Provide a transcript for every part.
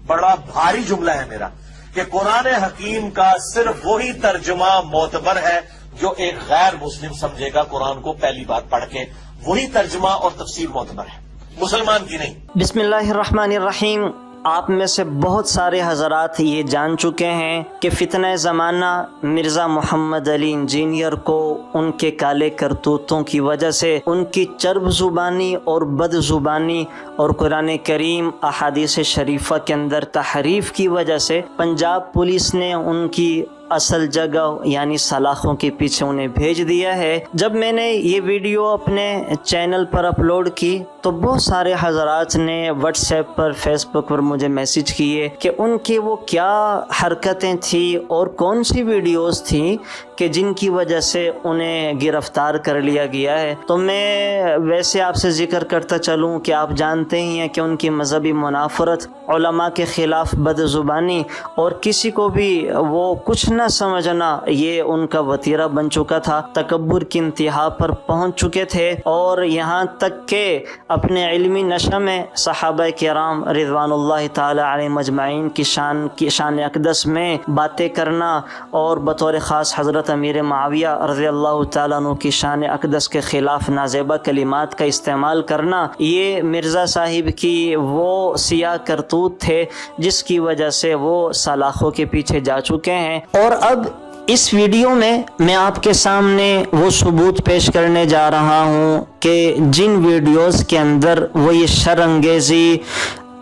بڑا بھاری جملہ ہے میرا کہ قرآن حکیم کا صرف وہی ترجمہ معتبر ہے جو ایک غیر مسلم سمجھے گا قرآن کو پہلی بار پڑھ کے، وہی ترجمہ اور تفسیر معتبر ہے، مسلمان کی نہیں۔ بسم اللہ الرحمن الرحیم۔ آپ میں سے بہت سارے حضرات یہ جان چکے ہیں کہ فتنہ زمانہ مرزا محمد علی انجینئر کو ان کے کالے کرتوتوں کی وجہ سے، ان کی چرب زبانی اور بد زبانی اور قرآن کریم احادیث شریفہ کے اندر تحریف کی وجہ سے پنجاب پولیس نے ان کی اصل جگہ یعنی سلاخوں کے پیچھے انہیں بھیج دیا ہے۔ جب میں نے یہ ویڈیو اپنے چینل پر اپلوڈ کی تو بہت سارے حضرات نے واٹس ایپ پر، فیس بک پر مجھے میسج کیے کہ ان کی وہ کیا حرکتیں تھیں اور کون سی ویڈیوز تھیں کہ جن کی وجہ سے انہیں گرفتار کر لیا گیا ہے۔ تو میں ویسے آپ سے ذکر کرتا چلوں کہ آپ جانتے ہی ہیں کہ ان کی مذہبی منافرت، علماء کے خلاف بد زبانی اور کسی کو بھی وہ کچھ نہ سمجھنا، یہ ان کا وتیرہ بن چکا تھا۔ تکبر کی انتہا پر پہنچ چکے تھے اور یہاں تک کہ اپنے علمی نشہ میں صحابہ کرام رضوان اللہ تعالی علیہم اجمعین کی شان اقدس میں باتیں کرنا اور بطور خاص حضرت امیر معاویہ رضی اللہ تعالیٰ عنہ کی شان اقدس کے خلاف نازیبہ کلمات کا استعمال کرنا، یہ مرزا صاحب کی وہ سیاہ کرتوت تھے جس کی وجہ سے وہ سلاخوں کے پیچھے جا چکے ہیں۔ اور اب اس ویڈیو میں آپ کے سامنے وہ ثبوت پیش کرنے جا رہا ہوں کہ جن ویڈیوز کے اندر وہ یہ شر انگیزی،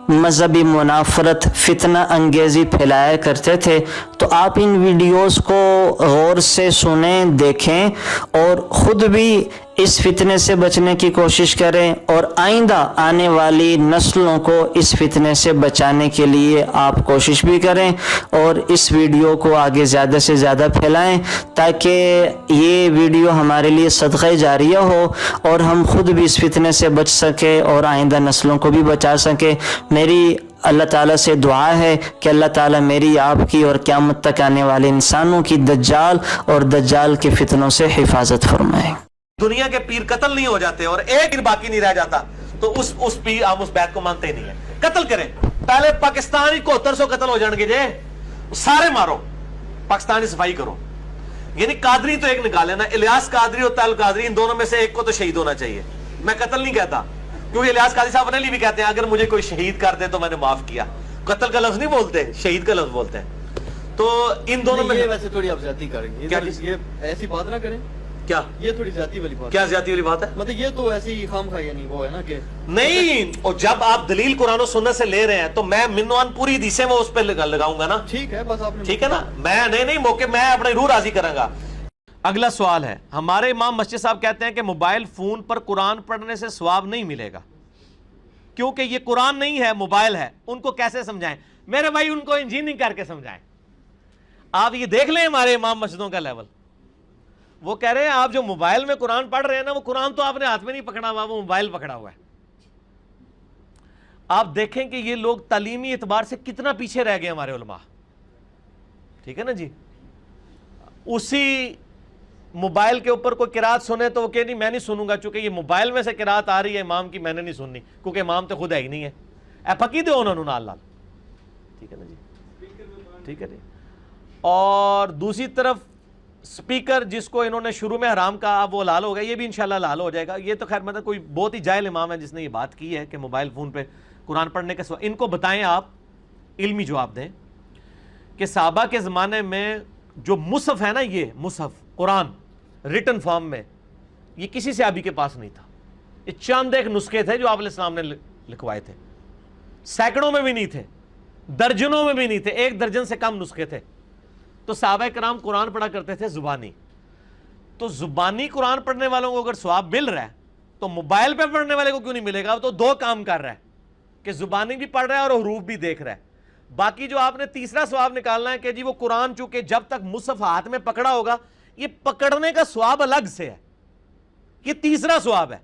مذہبی منافرت، فتنہ انگیزی پھیلایا کرتے تھے، تو آپ ان ویڈیوز کو غور سے سنیں، دیکھیں اور خود بھی اس فتنے سے بچنے کی کوشش کریں اور آئندہ آنے والی نسلوں کو اس فتنے سے بچانے کے لیے آپ کوشش بھی کریں اور اس ویڈیو کو آگے زیادہ سے زیادہ پھیلائیں تاکہ یہ ویڈیو ہمارے لیے صدقہ جاریہ ہو اور ہم خود بھی اس فتنے سے بچ سکیں اور آئندہ نسلوں کو بھی بچا سکیں۔ میری اللہ تعالیٰ سے دعا ہے کہ اللہ تعالیٰ میری، آپ کی اور قیامت تک آنے والے انسانوں کی دجال اور دجال کے فتنوں سے حفاظت فرمائے۔ دنیا کے پیر قتل نہیں ہو جاتے اور ایک پیر باقی نہیں رہ جاتا تو اس پیر ہم اس بیت کو مانتے ہی نہیں ہیں۔ قتل کریں، پہلے پاکستانی 7100 قتل ہو جان گے جے، سارے مارو، پاکستانی صفائی کرو۔ یعنی قادری تو ایک نکالے نا، الیاس قادری اور طلال قادری، ان دونوں میں سے ایک کو تو شہید ہونا چاہیے۔ میں قتل نہیں کہتا کیونکہ الیاس قادری صاحب اپنے لیے بھی کہتے ہیں اگر مجھے کوئی شہید کر دے تو میں نے معاف کیا۔ قتل کا لفظ نہیں بولتے، شہید کا لفظ بولتے ہیں۔ تو ان دونوں میں ویسے تھوڑی آپ زیادتی کریں گے، یہ ایسی بات نہ کریں۔ کیا یہ تھوڑی زیادتی والی بات؟ کیا زیادتی والی بات ہے؟ مطلب یہ تو ایسی خام خواہ یعنی وہ ہے نا کہ نہیں، اور جب آپ دلیل قرآن و سنت سے لے رہے ہیں تو میں منوان پوری حدیثیں وہ اس پہ لگاؤں گا نا۔ ٹھیک ہے، بس آپ نے ٹھیک ہے نا، میں نہیں موقع میں اپنے روح راضی کروں گا۔ اگلا سوال ہے، ہمارے امام مسجد صاحب کہتے ہیں کہ موبائل فون پر قرآن پڑھنے سے ثواب نہیں ملے گا کیونکہ یہ قرآن نہیں ہے، موبائل ہے۔ ان کو کیسے سمجھائیں؟ میرے بھائی ان کو انجینئرنگ کر کے سمجھائیں۔ آپ یہ دیکھ لیں ہمارے امام مسجدوں کا لیول، وہ کہہ رہے ہیں آپ جو موبائل میں قرآن پڑھ رہے ہیں نا، وہ قرآن تو آپ نے ہاتھ میں نہیں پکڑا ہوا، وہ موبائل پکڑا ہوا ہے۔ آپ دیکھیں کہ یہ لوگ تعلیمی اعتبار سے کتنا پیچھے رہ گئے ہمارے علماء، ٹھیک ہے نا جی۔ اسی موبائل کے اوپر کوئی قرات سنے تو وہ کہ نہیں میں نہیں سنوں گا، چونکہ یہ موبائل میں سے قرات آ رہی ہے امام کی، میں نے نہیں سننی کیونکہ امام تو خود ہے ہی نہیں ہے۔ اے پکی دے انہوں نے نال، ٹھیک ہے نا جی، ٹھیک ہے جی۔ اور دوسری طرف سپیکر جس کو انہوں نے شروع میں حرام کہا، اب وہ حلال ہو گیا، یہ بھی انشاءاللہ حلال ہو جائے گا۔ یہ تو خیر مطلب کوئی بہت ہی جاہل امام ہے جس نے یہ بات کی ہے کہ موبائل فون پہ قرآن پڑھنے کا ان کو بتائیں، آپ علمی جواب دیں کہ صحابہ کے زمانے میں جو مصحف ہے نا، یہ مصحف قرآن ریٹن فارم میں، یہ کسی صحابی کے پاس نہیں تھا۔ یہ چند ایک نسخے تھے جو آپ علیہ السلام نے لکھوائے تھے، سینکڑوں میں بھی نہیں تھے، درجنوں میں بھی نہیں تھے، 1 درجن سے کم نسخے تھے۔ تو صحابہ کرام قرآن پڑھا کرتے تھے زبانی۔ تو زبانی قرآن پڑھنے والوں کو اگر ثواب مل رہا ہے تو موبائل پہ پڑھنے والے کو کیوں نہیں ملے گا؟ تو 2 کام کر رہا ہے کہ زبانی بھی پڑھ رہا ہے اور حروف بھی دیکھ رہا ہے۔ باقی جو آپ نے تیسرا ثواب نکالنا ہے کہ جی وہ قرآن چونکہ جب تک مصحف ہاتھ میں پکڑا ہوگا، یہ پکڑنے کا ثواب الگ سے ہے، یہ تیسرا ثواب ہے۔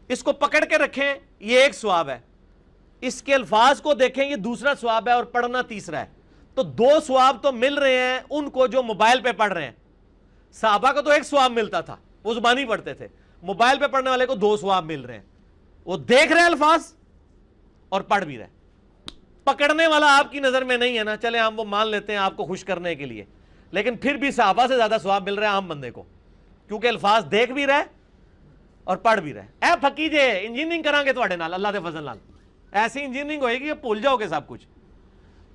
اس کو پکڑ کے رکھیں، یہ ایک ثواب ہے، اس کے الفاظ کو دیکھیں، یہ دوسرا ثواب ہے، اور پڑھنا تیسرا ہے۔ تو 2 ثواب تو مل رہے ہیں ان کو جو موبائل پہ پڑھ رہے ہیں۔ صحابہ کو تو 1 ثواب ملتا تھا، وہ زبانی پڑھتے تھے۔ موبائل پہ پڑھنے والے کو 2 ثواب مل رہے ہیں، وہ دیکھ رہے الفاظ اور پڑھ بھی رہے۔ پکڑنے والا آپ کی نظر میں نہیں ہے نا، چلے ہم وہ مان لیتے ہیں آپ کو خوش کرنے کے لیے، لیکن پھر بھی صحابہ سے زیادہ ثواب مل رہا ہے عام بندے کو، کیونکہ الفاظ دیکھ بھی رہے اور پڑھ بھی رہے. اے پھکی جے انجینئرنگ کران گے تواڈے نال، اللہ دے فضل نال ایسی انجینئرنگ ہوئے گی کہ بھول جاؤ گے سب کچھ.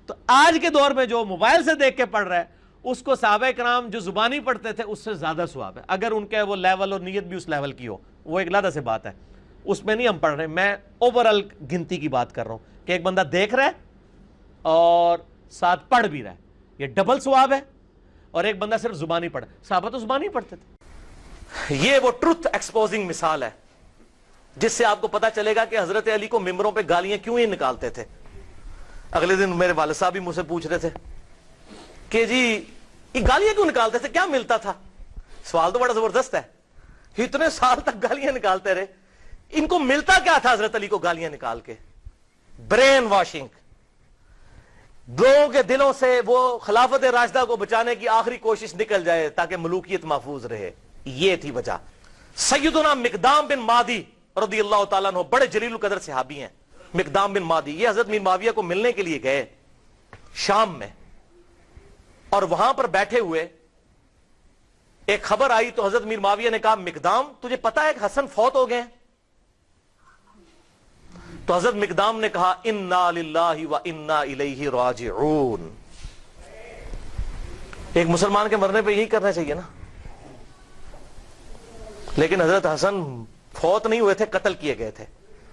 تو آج کے دور میں جو موبائل سے دیکھ کے پڑھ رہا ہے اس کو صحابہ کرام جو زبانی پڑھتے تھے اس سے زیادہ ثواب ہے، اگر ان کے وہ لیول اور نیت بھی اس لیول کی ہو. وہ ایک علیحدہ سے بات ہے، اس میں نہیں ہم پڑھ رہے. میں اوورآل گنتی کی بات کر رہا ہوں کہ ایک بندہ دیکھ رہا ہے اور ساتھ پڑھ بھی رہا ہے، یہ ڈبل ثواب ہے. اور ایک بندہ صرف زبانی پڑھا، صحابہ تو زبانی پڑھتے تھے. یہ وہ ٹروتھ ایکسپوزنگ مثال ہے جس سے آپ کو پتا چلے گا کہ حضرت علی کو ممبروں پہ گالیاں کیوں ہی نکالتے تھے. اگلے دن میرے والد صاحب بھی مجھ سے پوچھ رہے تھے کہ جی یہ گالیاں کیوں نکالتے تھے، کیا ملتا تھا؟ سوال تو بڑا زبردست ہے. اتنے سال تک گالیاں نکالتے رہے، ان کو ملتا کیا تھا حضرت علی کو گالیاں نکال کے؟ برین واشنگ، لوگوں کے دلوں سے وہ خلافت راشدہ کو بچانے کی آخری کوشش نکل جائے تاکہ ملوکیت محفوظ رہے. یہ تھی وجہ. سیدنا مقدام بن مادی رضی اللہ تعالیٰ عنہ بڑے جلیل القدر صحابی ہیں. مقدام بن مادی یہ حضرت میر معاویہ کو ملنے کے لیے گئے شام میں، اور وہاں پر بیٹھے ہوئے ایک خبر آئی تو حضرت میر معاویہ نے کہا مقدام تجھے پتا ہے کہ حسن فوت ہو گئے ہیں؟ تو حضرت مقدام نے کہا انا للہ و انا الیہ راجعون. ایک مسلمان کے مرنے پہ یہی کرنا چاہیے نا. لیکن حضرت حسن فوت نہیں ہوئے تھے، قتل کیے گئے تھے.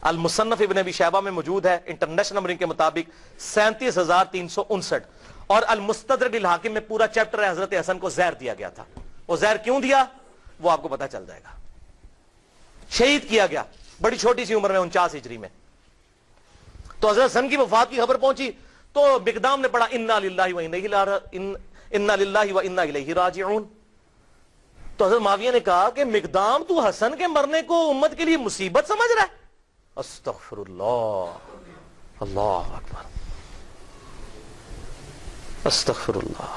المصنف ابن ابی شیبہ میں موجود ہے انٹرنیشنل نمبرنگ کے مطابق 37,359، اور المستدرک الحاکم میں پورا چیپٹر ہے حضرت حسن کو زہر دیا گیا تھا. وہ زہر کیوں دیا وہ آپ کو پتا چل جائے گا. شہید کیا گیا بڑی چھوٹی سی عمر میں 49 ہجری میں. تو حضرت حسن کی وفات کی خبر پہنچی تو مقدام نے پڑھا انا للہ و انا الیہ راجعون. تو حضرت معاویہ نے کہا کہ مقدام تو حسن کے مرنے کو امت کے لیے مصیبت سمجھ رہا ہے؟ استغفر اللہ، اللہ اکبر، استغفر اللہ.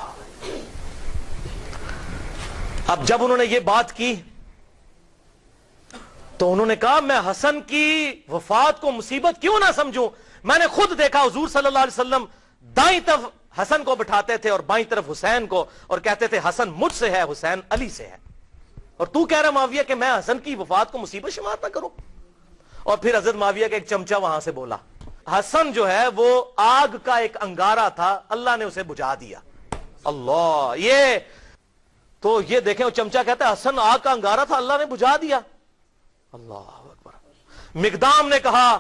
اب جب انہوں نے یہ بات کی تو انہوں نے کہا میں حسن کی وفات کو مصیبت کیوں نہ سمجھوں؟ میں نے خود دیکھا حضور صلی اللہ علیہ وسلم دائیں طرف حسن کو بٹھاتے تھے اور بائیں طرف حسین کو، اور کہتے تھے حسن مجھ سے ہے، حسین علی سے ہے. اور تو کہہ رہا معاویہ کہ میں حسن کی وفات کو مصیبت شمار نہ کروں؟ اور پھر حضرت معاویہ کا ایک چمچہ وہاں سے بولا. حسن جو ہے وہ آگ کا ایک انگارہ تھا، اللہ نے اسے بجھا دیا. اللہ، یہ دیکھیں وہ چمچہ کہتا ہے حسن آگ کا انگارہ تھا، اللہ نے بجھا دیا. اللہ اکبر. مقدام نے کہا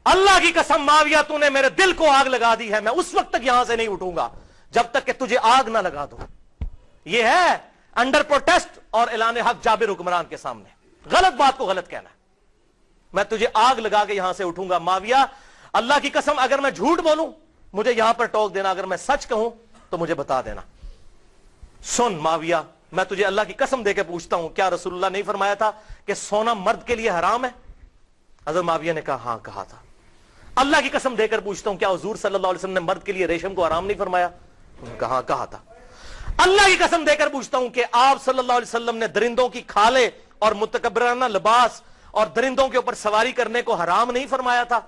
اللہ کی قسم معاویہ تو نے میرے دل کو آگ لگا دی ہے، میں اس وقت تک یہاں سے نہیں اٹھوں گا جب تک کہ تجھے آگ نہ لگا دوں. یہ ہے انڈر پروٹیسٹ اور اعلان حق جابر حکمران کے سامنے غلط بات کو غلط کہنا ہے. میں تجھے آگ لگا کے یہاں سے اٹھوں گا. معاویہ اللہ کی قسم اگر میں جھوٹ بولوں مجھے یہاں پر ٹوک دینا، اگر میں سچ کہوں تو مجھے بتا دینا. سن معاویہ، میں تجھے اللہ کی قسم دے کے پوچھتا ہوں، کیا رسول اللہ نہیں فرمایا تھا کہ سونا مرد کے لیے حرام ہے؟ حضرت معاویہ نے کہا ہاں کہا تھا. اللہ کی قسم دے کر پوچھتا ہوں، کیا حضور صلی اللہ علیہ وسلم نے مرد کے لیے ریشم کو حرام نہیں فرمایا؟ کہا تھا. اللہ کی قسم دے کر پوچھتا ہوں کہ آپ صلی اللہ علیہ وسلم نے درندوں کی کھالیں اور متکبرانہ لباس اور درندوں کے اوپر سواری کرنے کو حرام نہیں فرمایا تھا؟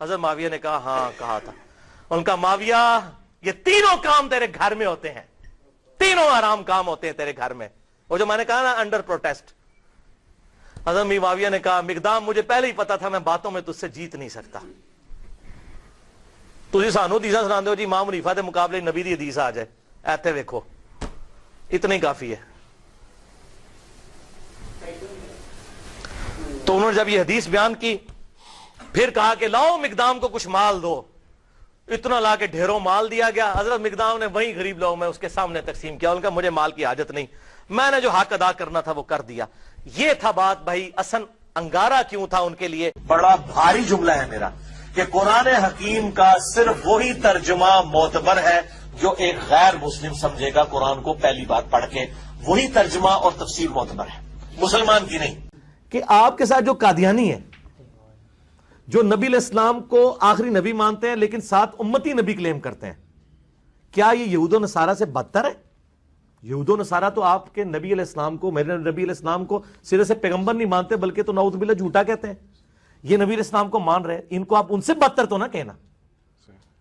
حضرت معاویہ نے کہا ہاں کہا تھا. ان کا معاویہ یہ تینوں کام تیرے گھر میں ہوتے ہیں، تینوں حرام کام ہوتے ہیں تیرے گھر میں. وہ جو میں نے کہا نا انڈر پروٹیسٹ. حضرت معاویہ نے کہا مقدام مجھے پہلے ہی پتا تھا میں باتوں میں تجھ سے جیت نہیں سکتا. تسی سانو حدیثاں سناندے ہو جی امام حنیفہ دے مقابلے نبی دی حدیث آ جائے، ایتھے ویکھو اتنا ہی کافی ہے. تو انہوں نے جب یہ حدیث بیان کی پھر کہا کہ لاؤ مقدام کو کچھ مال دو. اتنا لا کے ڈھیروں مال دیا گیا. حضرت مقدام نے وہیں غریب لوگوں میں اس کے سامنے تقسیم کیا. ان کا مجھے مال کی حاجت نہیں، میں نے جو حق ادا کرنا تھا وہ کر دیا. یہ تھا بات. بھائی اصل انگارہ کیوں تھا ان کے لیے؟ بڑا بھاری جملہ ہے میرا کہ قرآن حکیم کا صرف وہی ترجمہ معتبر ہے جو ایک غیر مسلم سمجھے گا قرآن کو پہلی بار پڑھ کے. وہی ترجمہ اور تفسیر معتبر ہے، مسلمان کی نہیں. کہ آپ کے ساتھ جو قادیانی ہے، جو نبی علیہ السلام کو آخری نبی مانتے ہیں لیکن ساتھ امتی نبی کلیم کرتے ہیں، کیا یہ یہود و نصارہ سے بدتر ہے؟ یہود و نصارہ تو آپ کے نبی علیہ السلام کو، میرے نبی علیہ السلام کو سرے سے پیغمبر نہیں مانتے بلکہ تو نعوذ باللہ جھوٹا کہتے ہیں. یہ نبی علیہ السلام کو مان رہے، ان کو آپ ان سے بدتر تو نہ کہنا.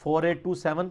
4827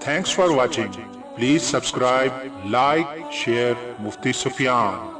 Thanks for watching. Please subscribe, like, share Mufti Sufyan.